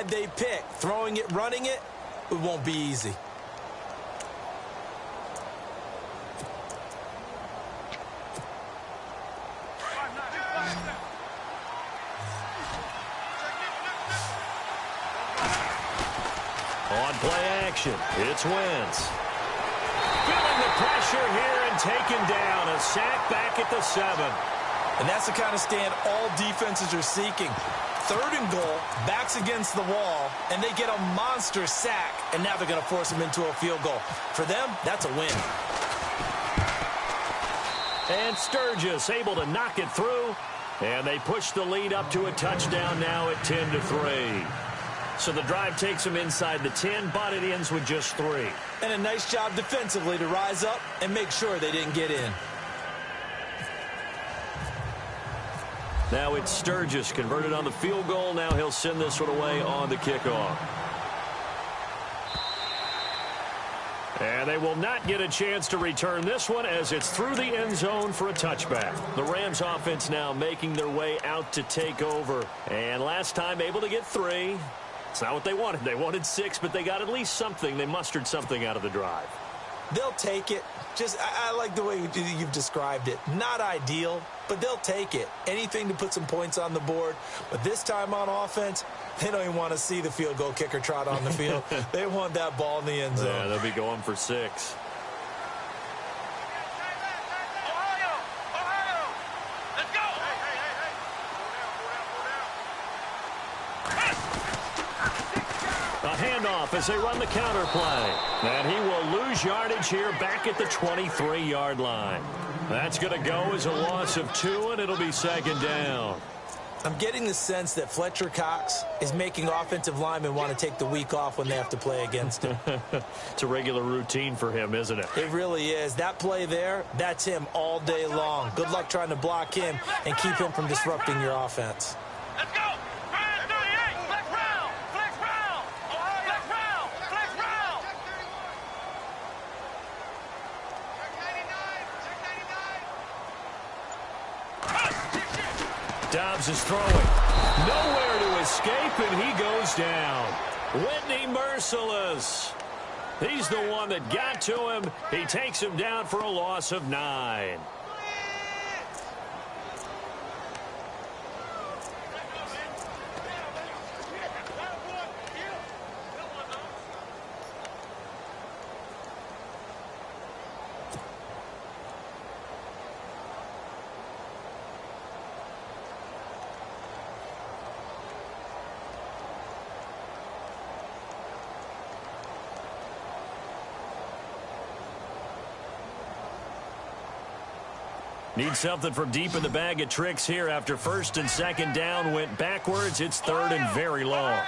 drive they pick. Throwing it, running it, it won't be easy. On play action, it's Wentz. Feeling the pressure here and taken down. A sack back at the 7. And that's the kind of stand all defenses are seeking. 3rd and goal, backs against the wall, and they get a monster sack, and now they're going to force them into a field goal. For them, that's a win. And Sturgis able to knock it through, and they push the lead up to a touchdown now at 10-3. So the drive takes them inside the 10, but it ends with just 3. And a nice job defensively to rise up and make sure they didn't get in. Now it's Sturgis converted on the field goal. Now he'll send this one away on the kickoff. And they will not get a chance to return this one as it's through the end zone for a touchback. The Rams offense now making their way out to take over. And last time able to get 3. It's not what they wanted. They wanted 6, but they got at least something. They mustered something out of the drive. They'll take it. I like the way you've described it. Not ideal, but they'll take it. Anything to put some points on the board. But this time on offense, they don't even want to see the field goal kicker trot on the field. They want that ball in the end zone. Yeah, they'll be going for 6. Handoff as they run the counter play. And he will lose yardage here back at the 23-yard line. That's going to go as a loss of 2, and it'll be 2nd down. I'm getting the sense that Fletcher Cox is making offensive linemen want to take the week off when they have to play against him. It's a regular routine for him, isn't it? It really is. That play there, that's him all day long. Good luck trying to block him and keep him from disrupting your offense. Let's go! Dobbs is throwing. Nowhere to escape, and he goes down. Whitney Merciless. He's the one that got to him. He takes him down for a loss of 9. Need something from deep in the bag of tricks here after 1st and 2nd down went backwards. It's 3rd and very long.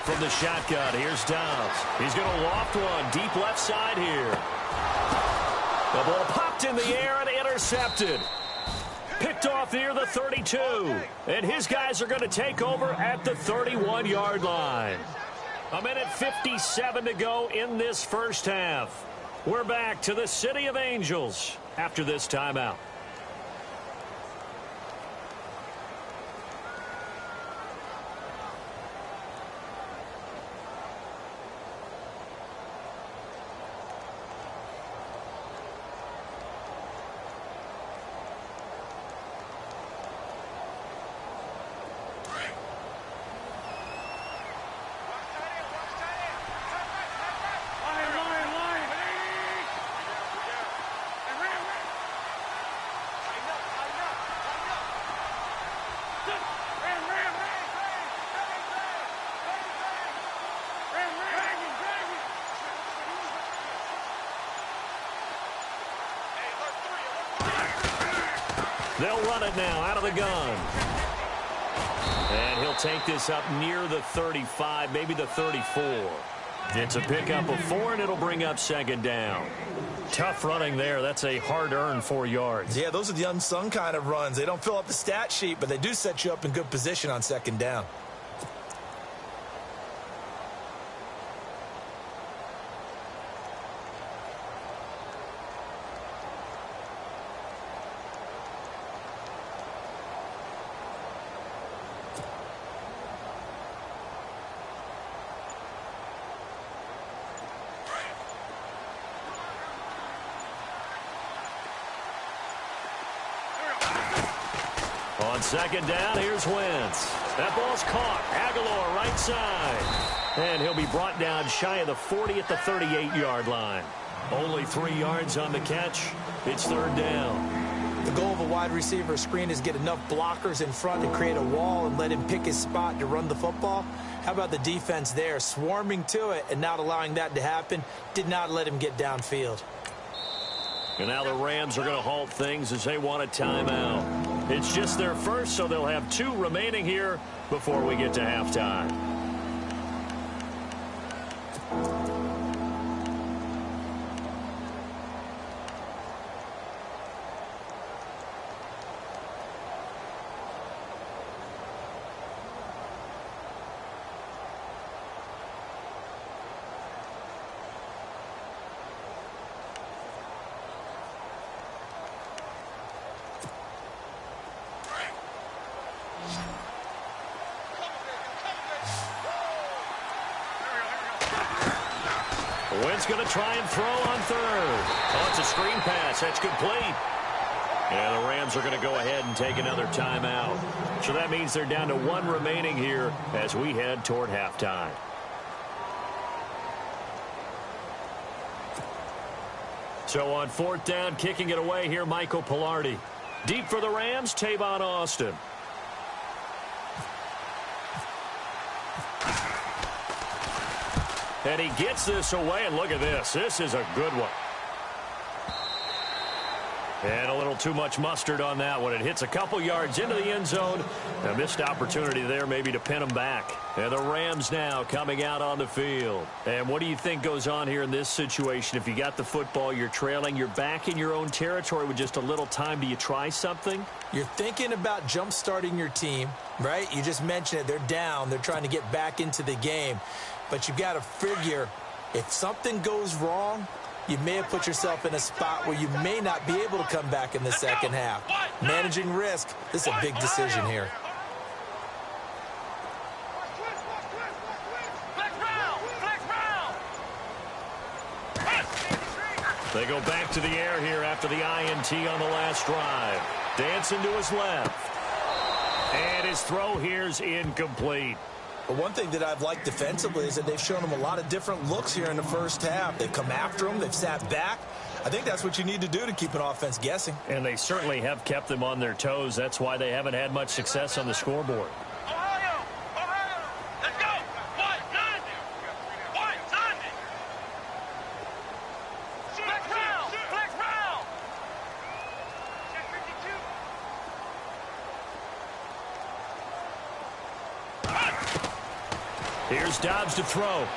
From the shotgun, here's Dobbs. He's going to loft one deep left side here. The ball popped in the air and intercepted. Picked off near the 32. And his guys are going to take over at the 31-yard line. 1:57 to go in this first half. We're back to the City of Angels after this timeout. They'll run it now out of the gun. And he'll take this up near the 35, maybe the 34. It's a pickup of 4, and it'll bring up 2nd down. Tough running there. That's a hard-earned 4 yards. Yeah, those are the unsung kind of runs. They don't fill up the stat sheet, but they do set you up in good position on 2nd down. On second down, here's Wentz. That ball's caught. Aguilar right side. And he'll be brought down shy of the 40 at the 38-yard line. Only 3 yards on the catch. It's third down. The goal of a wide receiver screen is get enough blockers in front to create a wall and let him pick his spot to run the football. How about the defense there, swarming to it and not allowing that to happen? Did not let him get downfield. And now the Rams are going to halt things as they want a timeout. It's just their first, so they'll have 2 remaining here before we get to halftime. Wentz going to try and throw on third. Oh, it's a screen pass. That's complete. And the Rams are going to go ahead and take another timeout. So that means they're down to 1 remaining here as we head toward halftime. So on 4th down, kicking it away here, Michael Pilardi. Deep for the Rams, Tavon Austin. And he gets this away, and look at this. This is a good one. And a little too much mustard on that one. It hits a couple yards into the end zone. A missed opportunity there maybe to pin him back. And the Rams now coming out on the field. And what do you think goes on here in this situation? If you got the football, you're trailing, you're back in your own territory with just a little time. Do you try something? You're thinking about jump-starting your team, right? You just mentioned it. They're down. They're trying to get back into the game. But you've got to figure if something goes wrong, you may have put yourself in a spot where you may not be able to come back in the second half. Managing risk, this is a big decision here. They go back to the air here after the INT on the last drive. Dancing to his left. And his throw here's incomplete. But one thing that I've liked defensively is that they've shown him a lot of different looks here in the first half. They've come after him. They've sat back. I think that's what you need to do to keep an offense guessing. And they certainly have kept them on their toes. That's why they haven't had much success on the scoreboard. Let's go! Flex round! Here's Dobbs to throw.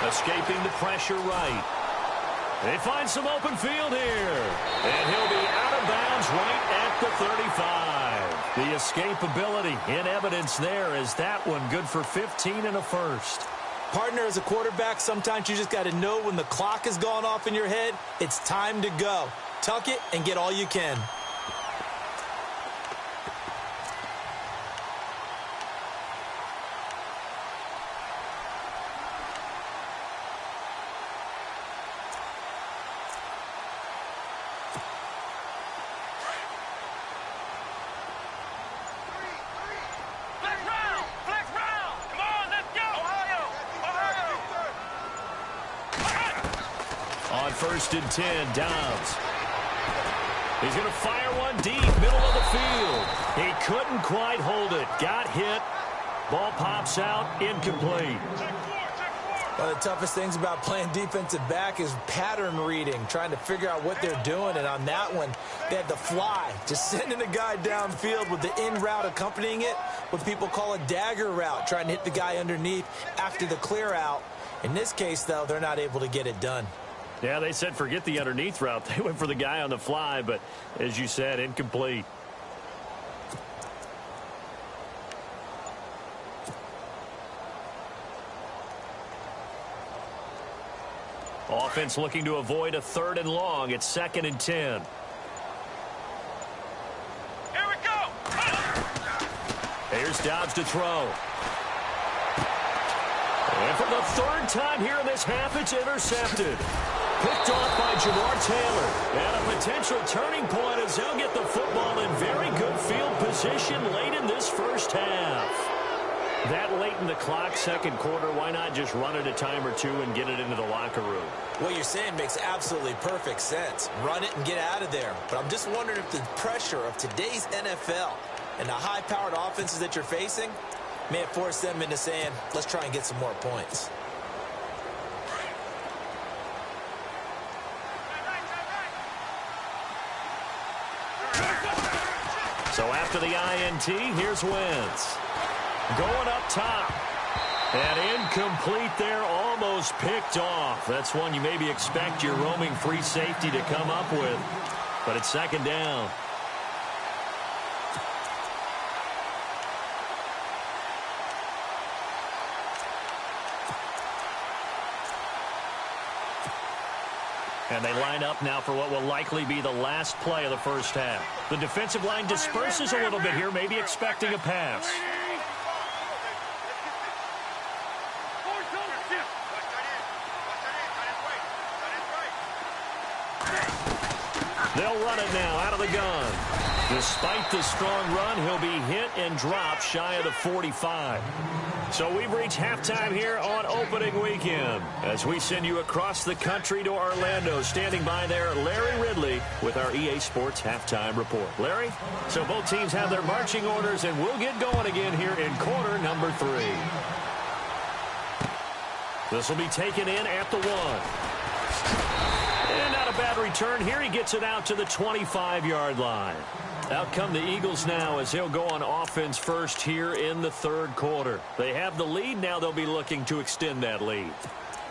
Escaping the pressure right. They find some open field here. And he'll be out of bounds right at the 35. The escapability in evidence there as that one good for 15 and a first. Partner, as a quarterback, sometimes you just got to know when the clock has gone off in your head, it's time to go. Tuck it and get all you can. On 1st and 10, Dobbs. He's going to fire one deep, middle of the field. He couldn't quite hold it. Got hit. Ball pops out, incomplete. One of the toughest things about playing defensive back is pattern reading, trying to figure out what they're doing. And on that one, they had the fly, just sending a guy downfield with the in route accompanying it, what people call a dagger route, trying to hit the guy underneath after the clear out. In this case, though, they're not able to get it done. Yeah, they said forget the underneath route. They went for the guy on the fly, but as you said, incomplete. Offense looking to avoid a 3rd and long. It's 2nd and 10. Here we go. Here's Dobbs to throw. And for the 3rd time here in this half, it's intercepted. Picked off by Jamar Taylor. And a potential turning point as they'll get the football in very good field position late in this first half. That late in the clock, second quarter, why not just run it a time or two and get it into the locker room? What you're saying makes absolutely perfect sense. Run it and get out of there. But I'm just wondering if the pressure of today's NFL and the high-powered offenses that you're facing may have forced them into saying, let's try and get some more points. So after the INT, here's Wentz. Going up top. And incomplete there, almost picked off. That's one you maybe expect your roaming free safety to come up with. But it's second down. And they line up now for what will likely be the last play of the first half. The defensive line disperses a little bit here, maybe expecting a pass. They'll run it now out of the gun. Despite the strong run, he'll be hit and dropped shy of the 45. So we've reached halftime here on opening weekend as we send you across the country to Orlando. Standing by there, Larry Ridley with our EA Sports Halftime Report. Larry, so both teams have their marching orders, and we'll get going again here in quarter number 3. This will be taken in at the 1. And not a bad return here. He gets it out to the 25-yard line. Out come the Eagles now as they'll go on offense first here in the third quarter. They have the lead. Now they'll be looking to extend that lead.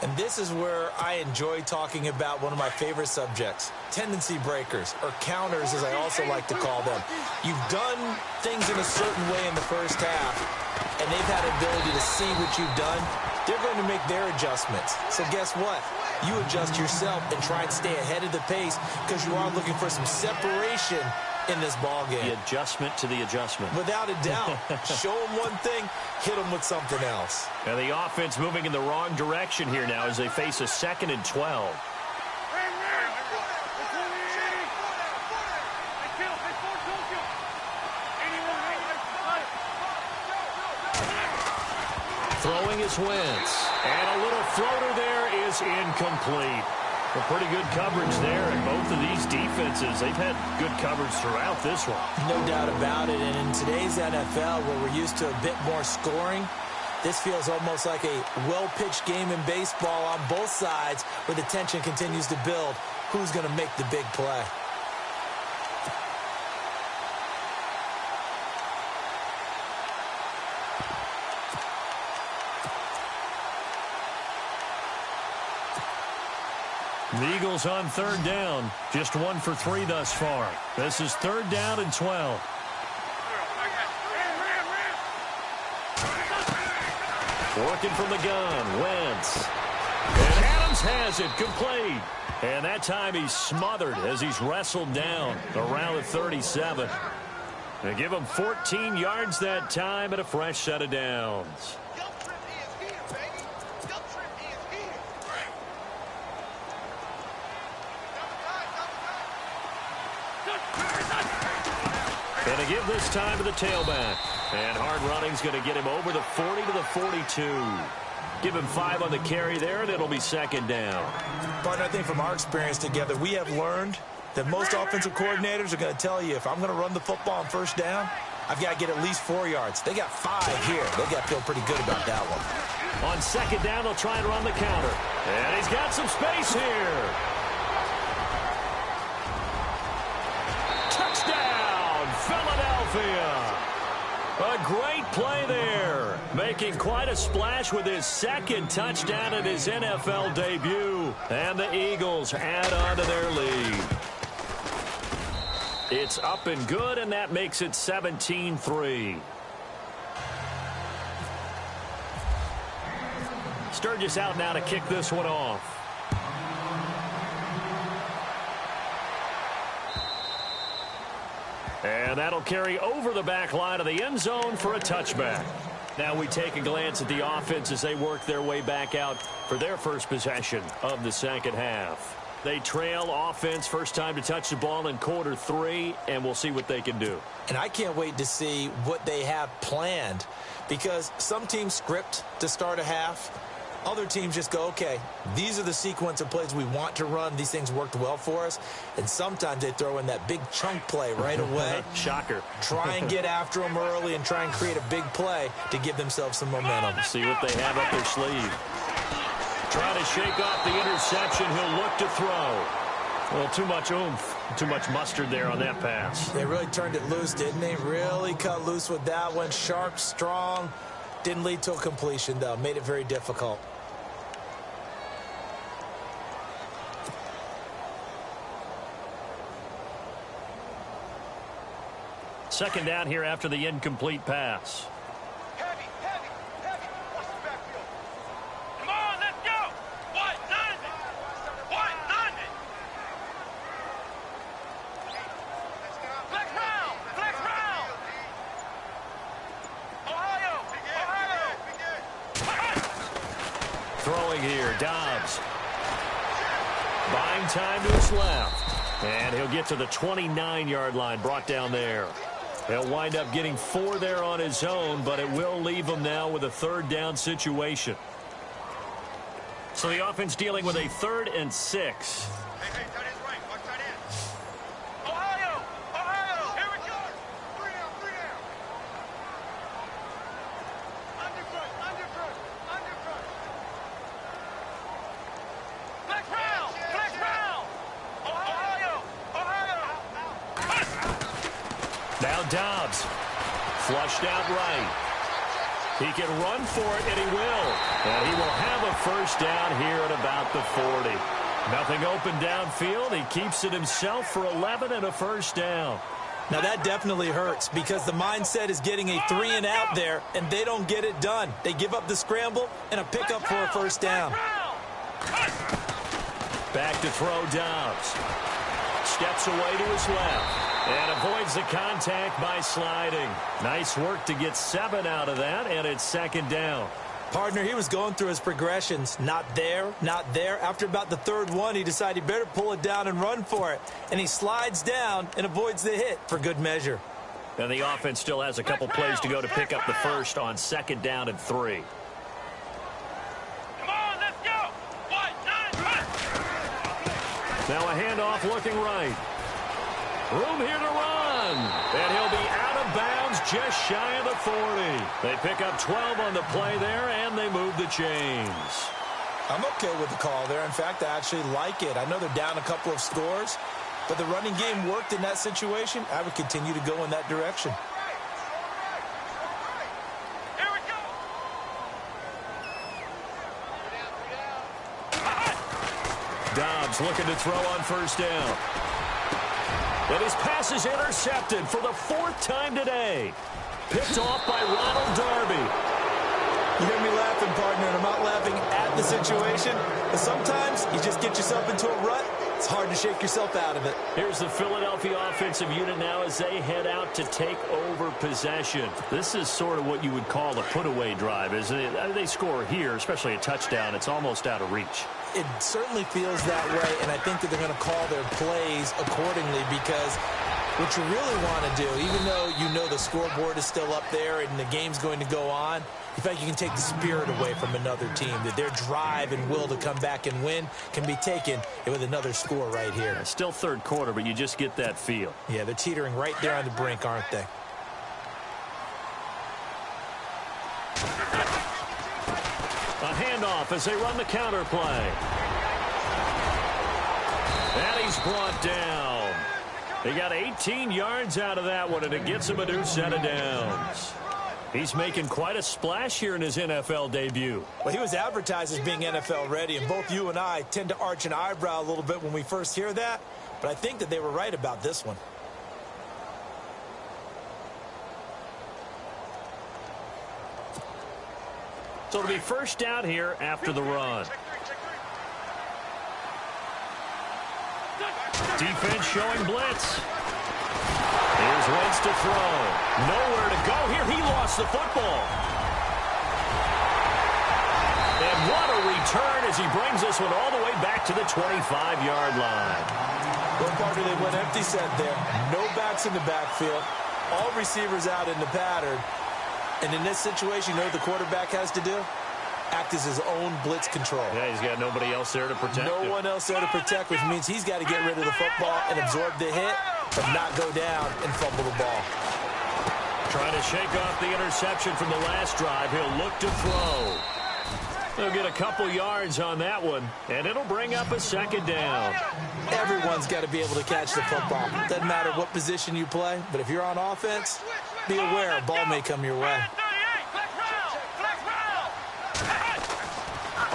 And this is where I enjoy talking about one of my favorite subjects, tendency breakers, or counters as I also like to call them. You've done things in a certain way in the first half, and they've had the ability to see what you've done. They're going to make their adjustments. So guess what? You adjust yourself and try and stay ahead of the pace because you are looking for some separation in this ball game. The adjustment to the adjustment. Without a doubt. Show them one thing, hit them with something else. And the offense moving in the wrong direction here now as they face a 2nd and 12. Throwing is Wentz. And a little floater there is incomplete. Well, pretty good coverage there, and both of these defenses, they've had good coverage throughout this one. No doubt about it, and in today's NFL, where we're used to a bit more scoring, this feels almost like a well-pitched game in baseball on both sides where the tension continues to build. Who's going to make the big play? The Eagles on third down, just 1 for 3 thus far. This is 3rd down and 12. Working from the gun, Wentz. And Adams has it, complete. And that time he's smothered as he's wrestled down around the 37. They give him 14 yards that time and a fresh set of downs. Going to give this time to the tailback. And hard running's going to get him over the 40 to the 42. Give him 5 on the carry there, and it'll be 2nd down. Partner, I think from our experience together, we have learned that most offensive coordinators are going to tell you, if I'm going to run the football on first down, I've got to get at least 4 yards. They got 5 here. They got to feel pretty good about that one. On 2nd down, they'll try and run the counter. And he's got some space here. Touchdown, Philadelphia. A great play there, making quite a splash with his 2nd touchdown in his NFL debut. And the Eagles add on to their lead. It's up and good, and that makes it 17-3. Sturgis out now to kick this one off. And that'll carry over the back line of the end zone for a touchback. Now we take a glance at the offense as they work their way back out for their first possession of the second half. They trail offense, first time to touch the ball in quarter 3, and we'll see what they can do. And I can't wait to see what they have planned, because some teams script to start a half. Other teams just go, okay, these are the sequence of plays we want to run. These things worked well for us. And sometimes they throw in that big chunk play right away. Shocker. Try and get after them early and try and create a big play to give themselves some momentum. See what they have up their sleeve. Trying to shake off the interception. He'll look to throw. Well, too much oomph, too much mustard there on that pass. They really turned it loose, didn't they? Really cut loose with that one. Sharp, strong. Didn't lead to a completion, though. Made it very difficult. Second down here after the incomplete pass. Heavy. Watch the backfield. Come on, let's go. What? None. Flex round. Ohio. Throwing here, Dobbs. Buying time to his left. And he'll get to the 29-yard line, brought down there. He'll wind up getting 4 there on his own, but it will leave him now with a third down situation. So the offense dealing with a 3rd and 6. Hey, tight end's right. Watch tight end. Ohio. Here we go. 3 down. Underfoot. Flex round. Ohio. Now Dobbs, flushed out right. He can run for it, and he will. And he will have a first down here at about the 40. Nothing open downfield. He keeps it himself for 11 and a first down. Now, that definitely hurts, because the mindset is getting a 3 and out there, and they don't get it done. They give up the scramble and a pickup for a first down. Back to throw Dobbs. Steps away to his left. And avoids the contact by sliding. Nice work to get 7 out of that, and it's second down. Partner, he was going through his progressions. Not there. After about the 3rd one, he decided he better pull it down and run for it. And he slides down and avoids the hit for good measure. And the offense still has a couple plays to go to pick up the first on 2nd down and 3. Come on, let's go. Now a handoff looking right. Room here to run. And he'll be out of bounds just shy of the 40. They pick up 12 on the play there, and they move the chains. I'm okay with the call there. In fact, I actually like it. I know they're down a couple of scores, but the running game worked in that situation. I would continue to go in that direction. Here we go. Dobbs looking to throw on first down. And his pass is intercepted for the 4th time today. Picked off by Ronald Darby. You hear me laughing, partner, and I'm not laughing at the situation. But sometimes you just get yourself into a rut. It's hard to shake yourself out of it. Here's the Philadelphia offensive unit now as they head out to take over possession. This is sort of what you would call a put-away drive, isn't it? They score here, especially a touchdown. It's almost out of reach. It certainly feels that way, and I think that they're going to call their plays accordingly, because what you really want to do, even though you know the scoreboard is still up there and the game's going to go on, in fact, you can take the spirit away from another team, that their drive and will to come back and win can be taken with another score right here. It's still 3rd quarter, but you just get that feel. Yeah, they're teetering right there on the brink, aren't they? A handoff as they run the counter play. And he's brought down. He got 18 yards out of that one, and it gets him a new set of downs. He's making quite a splash here in his NFL debut. Well, he was advertised as being NFL ready, and both you and I tend to arch an eyebrow a little bit when we first hear that, but I think that they were right about this one. So it'll be first down here after the run. Defense showing blitz. Here's Wentz to throw. Nowhere to go here. He lost the football. And what a return as he brings this one all the way back to the 25-yard line. Well, partner, they went empty set there. No backs in the backfield. All receivers out in the pattern. And in this situation, you know what the quarterback has to do? Act as his own blitz control. Yeah, he's got nobody else there to protect him. No one else there to protect, which means he's got to get rid of the football and absorb the hit, but not go down and fumble the ball. Trying to shake off the interception from the last drive. He'll look to throw. They'll get a couple yards on that one, and it'll bring up a second down. Everyone's got to be able to catch the football. Doesn't matter what position you play, but if you're on offense, be aware a ball may come your way.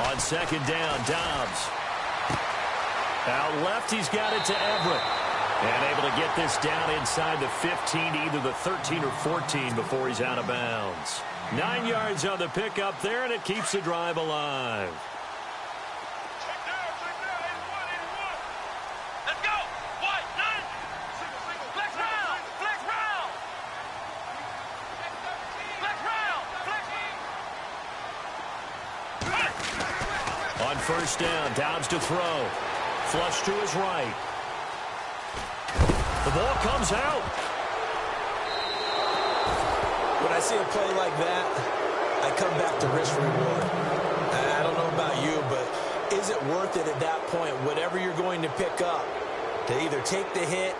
On second down, Dobbs. Out left, he's got it to Everett. And able to get this down inside the 15, either the 13 or 14 before he's out of bounds. 9 yards on the pickup there, and it keeps the drive alive. Let's go. White, nine. Flex round. Flex round. Flex round. Flex. On first down, Dobbs to throw. Flush to his right. The ball comes out. When I see a play like that, I come back to risk reward. I don't know about you, but is it worth it at that point, whatever you're going to pick up, to either take the hit,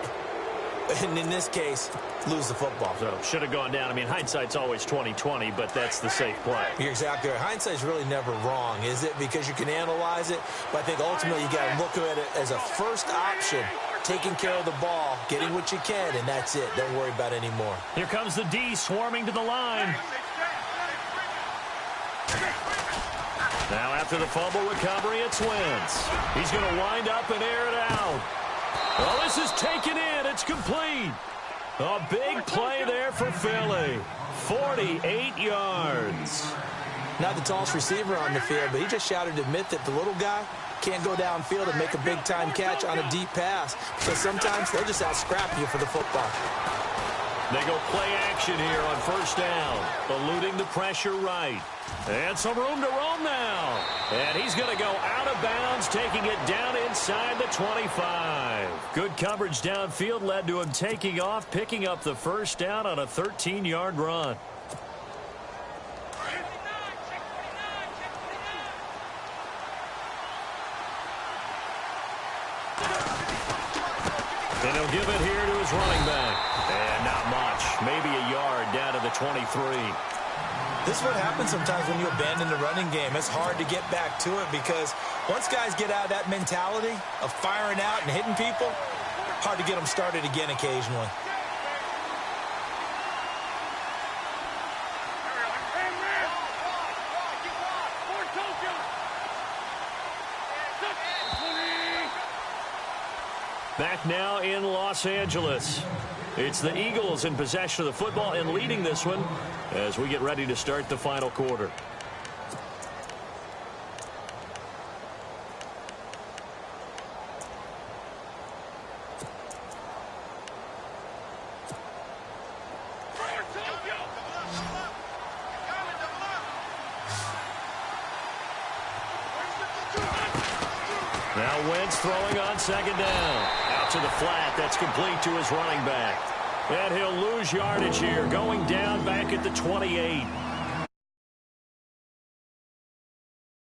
and in this case, lose the football? So should have gone down. I mean, hindsight's always 20/20, but that's the safe play. You're exactly right. Hindsight's really never wrong, is it? Because you can analyze it, but I think ultimately you got to look at it as a first option. Taking care of the ball, getting what you can, and that's it. Don't worry about it anymore. Here comes the D swarming to the line. Now after the fumble recovery, it's Wentz. He's going to wind up and air it out. Well, this is taken in. It's complete. A big play there for Philly. 48 yards. Not the tallest receiver on the field, but he just shouted to admit that the little guy can't go downfield and make a big-time catch on a deep pass, because sometimes they'll just out-scrap you for the football. They go play action here on first down, eluding the pressure right. And some room to roam now. And he's going to go out of bounds, taking it down inside the 25. Good coverage downfield led to him taking off, picking up the first down on a 13-yard run. And he'll give it here to his running back. And not much. Maybe a yard down to the 23. This is what happens sometimes when you abandon the running game. It's hard to get back to it because once guys get out of that mentality of firing out and hitting people, hard to get them started again occasionally. Back now in Los Angeles. It's the Eagles in possession of the football and leading this one as we get ready to start the final quarter. Now Wentz throwing on second down. Out to the flat. That's complete to his running back. And he'll lose yardage here, going down back at the 28.